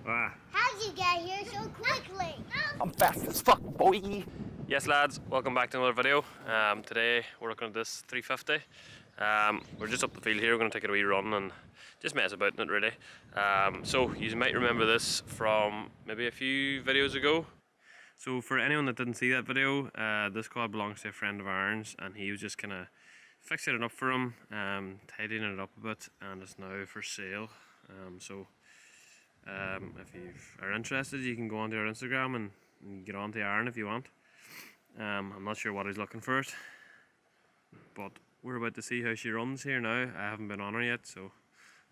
How'd you get here so quickly? I'm fast as fuck, boy. Yes lads, welcome back to another video. Today we're looking at this 350. We're just up the field here, we're going to take a wee run and just mess about in it really. So you might remember this from maybe a few videos ago. So for anyone that didn't see that video, this quad belongs to a friend of ours and he was just kind of fixing it up for him, tidying it up a bit, and it's now for sale. If you are interested, you can go onto our Instagram and get on to Aaron if you want. I'm not sure what he's looking for it, but we're about to see how she runs here now. I haven't been on her yet, so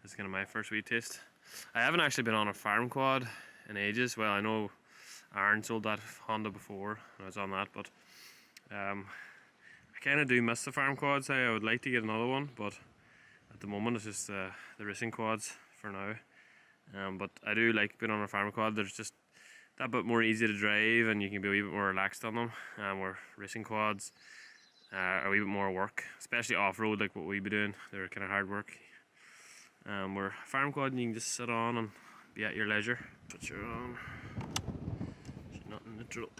this is kind of my first wee taste. I haven't actually been on a farm quad in ages. Well, I know Aaron sold that Honda before, and I was on that, but I kind of do miss the farm quads. I would like to get another one, but at the moment it's just the racing quads for now. But I do like being on a farm quad. There's just that bit more easy to drive and you can be a wee bit more relaxed on them. Where racing quads are a wee bit more work, especially off-road like what we be doing. They're kind of hard work. Where farm quad you can just sit on and be at your leisure. Put your on. She's not in neutral.